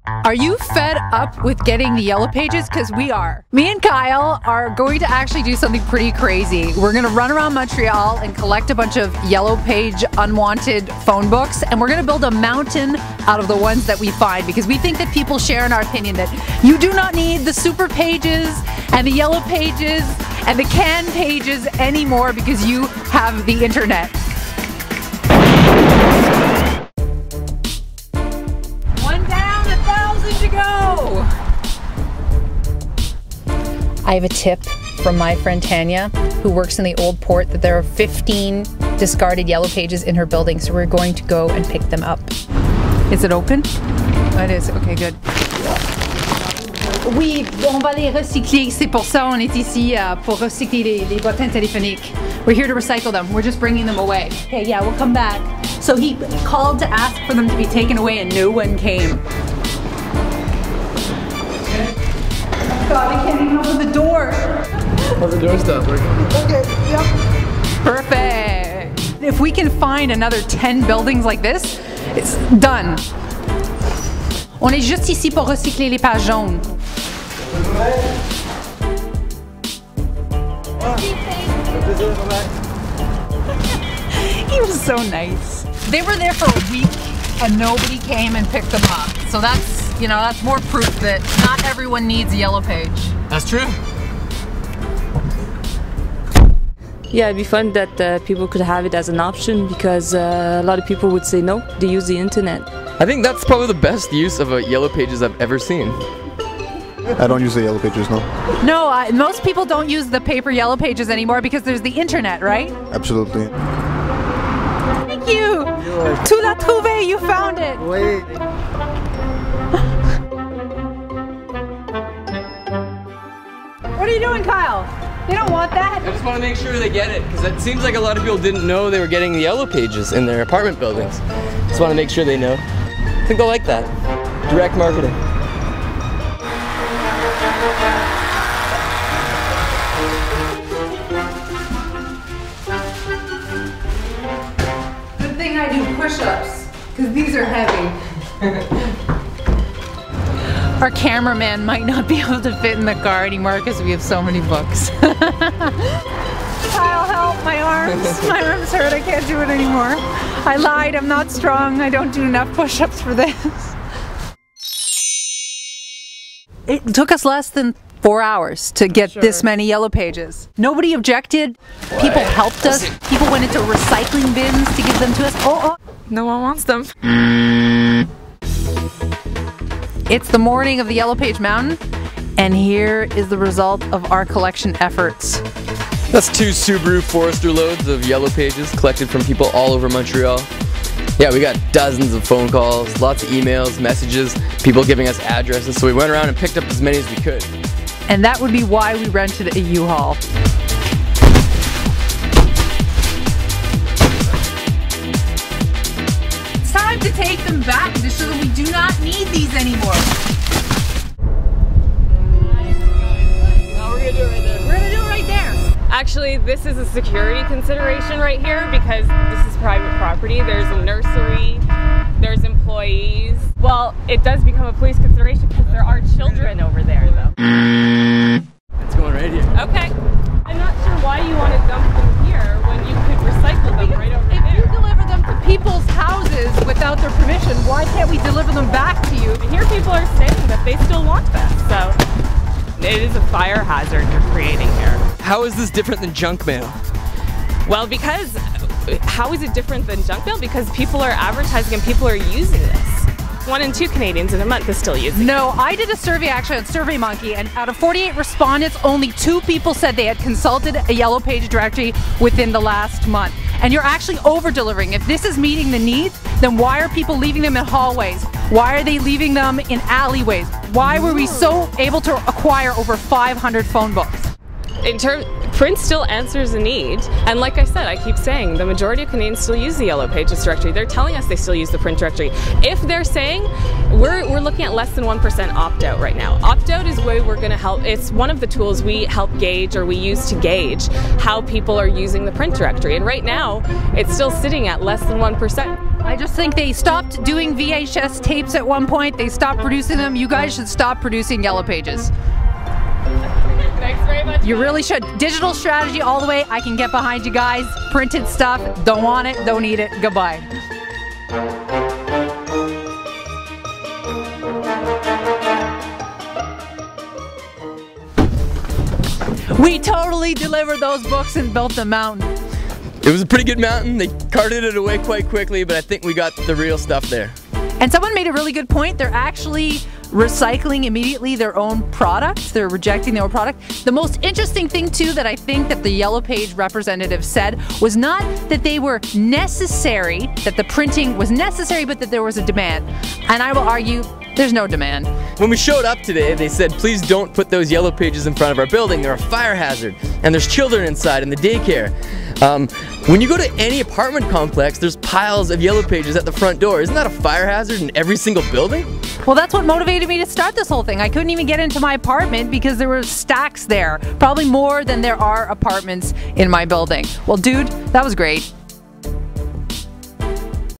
Are you fed up with getting the yellow pages? Because we are. Me and Kyle are going to actually do something pretty crazy. We're going to run around Montreal and collect a bunch of yellow page unwanted phone books, and we're going to build a mountain out of the ones that we find, because we think that people share in our opinion that you do not need the super pages and the yellow pages and the can pages anymore because you have the internet. I have a tip from my friend Tanya, who works in the old port, that there are 15 discarded yellow pages in her building, so we're going to go and pick them up. Is it open? Oh, it is. Okay, good. Oui, on va les recycler. C'est pour ça on est ici pour recycler les bottins téléphoniques. We're here to recycle them. We're just bringing them away. Okay, yeah, we'll come back. So he called to ask for them to be taken away, and no one came. God, I can't even open the door. Oh, the door's not working. Okay, yep. Perfect. If we can find another 10 buildings like this, it's done. On est juste ici pour recycler les pages jaunes. He was so nice. They were there for a week and nobody came and picked them up. So that's, you know, that's more proof that not everyone needs a yellow page. That's true. Yeah, it'd be fun that people could have it as an option, because a lot of people would say no, they use the internet. I think that's probably the best use of a yellow pages I've ever seen. I don't use the yellow pages, no. No, most people don't use the paper yellow pages anymore because there's the internet, right? Absolutely. Thank you! Tu l'as trouvé, you found it! Wait. What are you doing, Kyle? They don't want that. I just want to make sure they get it, because it seems like a lot of people didn't know they were getting the yellow pages in their apartment buildings. Just want to make sure they know. I think they'll like that. Direct marketing. Good thing I do push-ups, because these are heavy. Our cameraman might not be able to fit in the car anymore because we have so many books. Kyle, help, my arms hurt, I can't do it anymore. I lied, I'm not strong, I don't do enough push-ups for this. It took us less than 4 hours to get this many yellow pages. Nobody objected, people helped us, people went into recycling bins to give them to us. Oh. No one wants them. It's the morning of the Yellow Page Mountain, and here is the result of our collection efforts. That's 2 Subaru Forester loads of yellow pages collected from people all over Montreal. Yeah, we got dozens of phone calls, lots of emails, messages, people giving us addresses, so we went around and picked up as many as we could. And that would be why we rented a U-Haul. It's time to take them back to show that we do not need these anymore. No, we're gonna do it right there. We're gonna do it right there. Actually, this is a security consideration right here because this is private property. There's a nursery, there's employees. Well, it does become a police consideration because there are children over there though. It's going right here. Okay. I'm not sure why you want to dump them here when you could recycle them right over there. If you deliver them to people's houses without their permission, why can't we deliver them back to you? Here people are saying that they still want them, so it is a fire hazard you're creating here. How is this different than junk mail? Well, because how is it different than junk mail? Because people are advertising and people are using this. 1 in 2 Canadians in a month is still using it. No, I did a survey actually on SurveyMonkey, and out of 48 respondents, only 2 people said they had consulted a yellow page directory within the last month. And you're actually over-delivering. If this is meeting the needs, then why are people leaving them in hallways? Why are they leaving them in alleyways? Why were we so able to acquire over 500 phone books? Print still answers a need, and like I said, I keep saying the majority of Canadians still use the Yellow Pages directory. They're telling us they still use the print directory. If they're saying we're looking at less than 1% opt-out right now. Opt-out is where we're going to help. It's one of the tools we help gauge, or we use to gauge how people are using the print directory. And right now, it's still sitting at less than 1%. I just think they stopped doing VHS tapes at one point. They stopped producing them. You guys should stop producing Yellow Pages. Thanks very much. You really should. Digital strategy all the way. I can get behind you guys. Printed stuff. Don't want it. Don't need it. Goodbye. We totally delivered those books and built the mountain. It was a pretty good mountain. They carted it away quite quickly, but I think we got the real stuff there. And someone made a really good point. They're actually recycling immediately their own product. They're rejecting their own product. The most interesting thing too that I think that the Yellow Page representative said was not that they were necessary, that the printing was necessary, but that there was a demand. And I will argue there's no demand. When we showed up today, they said, please don't put those Yellow Pages in front of our building. They're a fire hazard, and there's children inside in the daycare. When you go to any apartment complex, there's piles of Yellow Pages at the front door. Isn't that a fire hazard in every single building? Well, that's what motivated me to start this whole thing. I couldn't even get into my apartment because there were stacks there, probably more than there are apartments in my building. Well, dude, that was great.